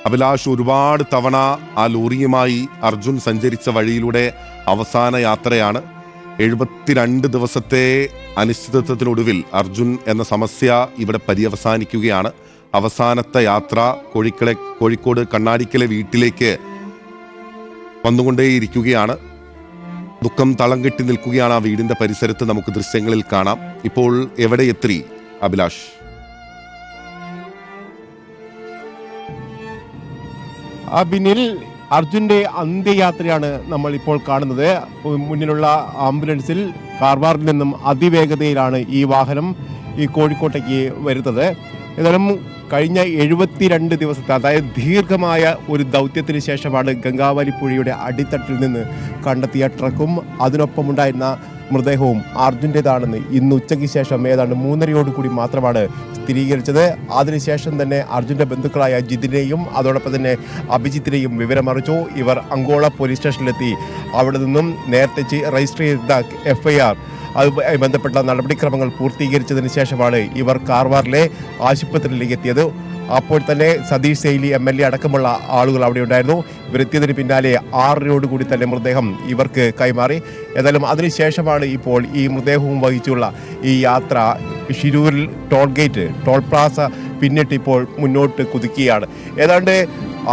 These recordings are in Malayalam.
അഭിലാഷ്, ഒരുപാട് തവണ ആ ലോറിയുമായി അർജുൻ സഞ്ചരിച്ച വഴിയിലൂടെ അവസാന യാത്രയാണ്. 72 ദിവസത്തെ അനിശ്ചിതത്വത്തിനൊടുവിൽ അർജുൻ എന്ന സമസ്യ ഇവിടെ പര്യവസാനിക്കുകയാണ്. അവസാനത്തെ യാത്ര കോഴിക്കോട് കണ്ണാടിക്കലെ വീട്ടിലേക്ക് വന്നുകൊണ്ടേയിരിക്കുകയാണ്. ദുഃഖം തളം കെട്ടി നിൽക്കുകയാണ് ആ വീടിന്റെ പരിസരത്ത്. നമുക്ക് ദൃശ്യങ്ങളിൽ കാണാം. ഇപ്പോൾ എവിടെ എത്തി അഭിലാഷ്? ബിന്നിൽ അർജുൻ്റെ അന്ത്യയാത്രയാണ് നമ്മൾ ഇപ്പോൾ കാണുന്നത്. മുന്നിലുള്ള ആംബുലൻസിൽ കാർവാറിൽ നിന്നും അതിവേഗതയിലാണ് ഈ വാഹനം ഈ കോഴിക്കോട്ടേക്ക് വരുന്നത്. ഏതായാലും കഴിഞ്ഞ 72 ദിവസത്തെ, അതായത് ദീർഘമായ ഒരു ദൗത്യത്തിന് ശേഷമാണ് ഗംഗാവലി പുഴയുടെ അടിത്തട്ടിൽ നിന്ന് കണ്ടെത്തിയ ട്രക്കും അതിനൊപ്പമുണ്ടായിരുന്ന മൃതദേഹവും അർജുൻ്റേതാണെന്ന് ഇന്ന് ഉച്ചയ്ക്ക് ശേഷം ഏതാണ്ട് 3:30 കൂടി മാത്രമാണ് സ്ഥിരീകരിച്ചത്. അതിനുശേഷം തന്നെ അർജുൻ്റെ ബന്ധുക്കളായ ജിതിനെയും അതോടൊപ്പം തന്നെ അഭിജിത്തിനെയും വിവരമറിയിച്ചു. ഇവർ അങ്കോള പോലീസ് സ്റ്റേഷനിലെത്തി അവിടെ നിന്നും നേരത്തെ രജിസ്റ്റർ ചെയ്ത FIR അതുമായി ബന്ധപ്പെട്ട നടപടിക്രമങ്ങൾ പൂർത്തീകരിച്ചതിന് ശേഷമാണ് ഇവർ കാർവാറിലെ ആശുപത്രിയിലേക്ക് എത്തിയത്. അപ്പോൾ തന്നെ സതീഷ് സെയ്ലി MLA അടക്കമുള്ള ആളുകൾ അവിടെ ഉണ്ടായിരുന്നു. ഇവരെത്തിയതിന് പിന്നാലെ 6:30 കൂടി തന്നെ മൃതദേഹം ഇവർക്ക് കൈമാറി. ഏതായാലും അതിനുശേഷമാണ് ഇപ്പോൾ ഈ മൃതദേഹവും വഹിച്ചുള്ള ഈ യാത്ര ഷിരൂരിൽ ടോൾ പ്ലാസ പിന്നിട്ട് ഇപ്പോൾ മുന്നോട്ട് കുതിക്കുകയാണ്. ഏതാണ്ട്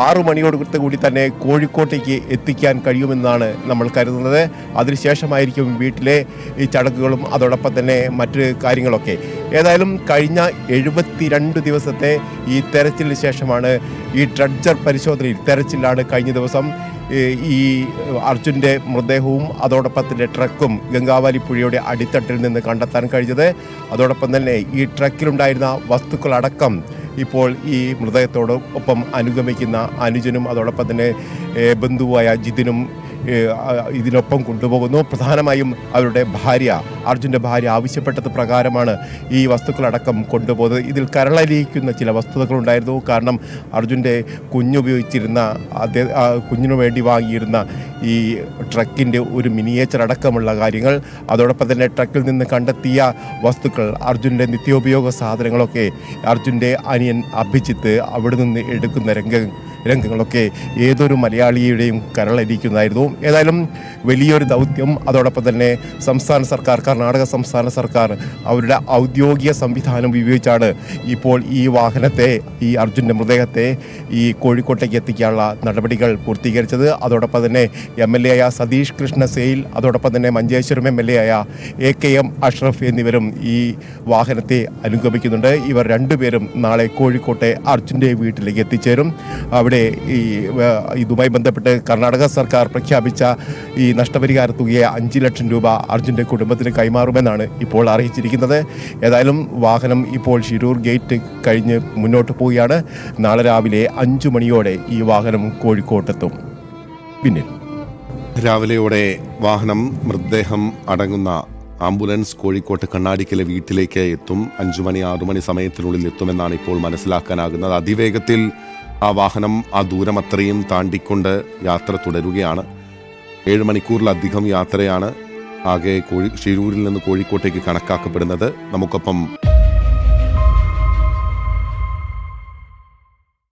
6 മണിയോട് കൂടി തന്നെ കോഴിക്കോട്ടേക്ക് എത്തിക്കാൻ കഴിയുമെന്നാണ് നമ്മൾ കരുതുന്നത്. അതിനുശേഷമായിരിക്കും വീട്ടിലെ ഈ ചടങ്ങുകളും അതോടൊപ്പം തന്നെ മറ്റ് കാര്യങ്ങളൊക്കെ. ഏതായാലും കഴിഞ്ഞ 72 ദിവസത്തെ ഈ തെരച്ചിലിന് ശേഷമാണ് ഈ ഡ്രഡ്ജർ പരിശോധനയിൽ തെരച്ചിലാണ് കഴിഞ്ഞ ദിവസം ഈ അർജുൻ്റെ മൃതദേഹവും അതോടൊപ്പം തന്നെ ട്രക്കും ഗംഗാവലി പുഴയുടെ അടിത്തട്ടിൽ നിന്ന് കണ്ടെത്താൻ കഴിഞ്ഞത്. അതോടൊപ്പം തന്നെ ഈ ട്രക്കിലുണ്ടായിരുന്ന വസ്തുക്കളടക്കം ഇപ്പോൾ ഈ മൃതദേഹത്തോടൊപ്പം അനുഗമിക്കുന്ന അനുജനും അതോടൊപ്പം തന്നെ ബന്ധുവായ ജിതിനും ഇതിനൊപ്പം കൊണ്ടുപോകുന്നു. പ്രധാനമായും അവരുടെ ഭാര്യ, അർജുൻ്റെ ഭാര്യ ആവശ്യപ്പെട്ടത് പ്രകാരമാണ് ഈ വസ്തുക്കളടക്കം കൊണ്ടുപോകുന്നത്. ഇതിൽ കരളലിയിക്കുന്ന ചില വസ്തുതകളുണ്ടായിരുന്നു. കാരണം അർജുൻ്റെ കുഞ്ഞുപയോഗിച്ചിരുന്ന കുഞ്ഞിനു വേണ്ടി വാങ്ങിയിരുന്ന ഈ ട്രക്കിൻ്റെ ഒരു മിനിയേച്ചർ അടക്കമുള്ള കാര്യങ്ങൾ, അതോടൊപ്പം തന്നെ ട്രക്കിൽ നിന്ന് കണ്ടെത്തിയ വസ്തുക്കൾ, അർജുൻ്റെ നിത്യോപയോഗ സാധനങ്ങളൊക്കെ അർജുൻ്റെ അനിയൻ അഭിജിത്ത് അവിടെ നിന്ന് എടുക്കുന്ന രംഗങ്ങളൊക്കെ ഏതൊരു മലയാളിയുടെയും കരളരിക്കുന്നതായിരുന്നു. ഏതായാലും വലിയൊരു ദൗത്യം. അതോടൊപ്പം തന്നെ സംസ്ഥാന സർക്കാർ, കർണാടക സംസ്ഥാന സർക്കാർ അവരുടെ ഔദ്യോഗിക സംവിധാനം ഉപയോഗിച്ചാണ് ഇപ്പോൾ ഈ വാഹനത്തെ, ഈ അർജുൻ്റെ മൃതദേഹത്തെ ഈ കോഴിക്കോട്ടേക്ക് എത്തിക്കാനുള്ള നടപടികൾ പൂർത്തീകരിച്ചത്. അതോടൊപ്പം തന്നെ MLA ആയ സതീഷ് കൃഷ്ണ സെയിൽ, അതോടൊപ്പം തന്നെ മഞ്ചേശ്വരം MLA ആയ AKM അഷ്റഫ് എന്നിവരും ഈ വാഹനത്തെ അനുഗമിക്കുന്നുണ്ട്. ഇവർ രണ്ടുപേരും നാളെ കോഴിക്കോട്ടെ അർജുൻ്റെ വീട്ടിലേക്ക് എത്തിച്ചേരും. അവിടെ ഇതുമായി ബന്ധപ്പെട്ട് കർണാടക സർക്കാർ പ്രഖ്യാപിച്ച ഈ നഷ്ടപരിഹാര തുകയെ 5 ലക്ഷം രൂപ അർജുൻ്റെ കുടുംബത്തിന് കൈമാറുമെന്നാണ് ഇപ്പോൾ അറിയിച്ചിരിക്കുന്നത്. ഏതായാലും വാഹനം ഇപ്പോൾ ഷിരൂർ ഗേറ്റ് കഴിഞ്ഞ് മുന്നോട്ട് പോവുകയാണ്. നാളെ രാവിലെ 5 മണിയോടെ ഈ വാഹനം കോഴിക്കോട്ടെത്തും. പിന്നെ രാവിലെയോടെ വാഹനം, മൃതദേഹം അടങ്ങുന്ന ആംബുലൻസ് കോഴിക്കോട്ട് കണ്ണാടിക്കലെ വീട്ടിലേക്ക് എത്തും. 5 മണി 6 മണി സമയത്തിനുള്ളിൽ എത്തുമെന്നാണ് ഇപ്പോൾ മനസ്സിലാക്കാനാകുന്നത്. അതിവേഗത്തിൽ ആ വാഹനം ആ ദൂരം അത്രയും താണ്ടിക്കൊണ്ട് യാത്ര തുടരുകയാണ്. 7 മണിക്കൂറിലധികം യാത്രയാണ് ആകെ ഷിരൂരിൽ നിന്ന് കോഴിക്കോട്ടേക്ക് കണക്കാക്കപ്പെടുന്നത്. നമുക്കൊപ്പം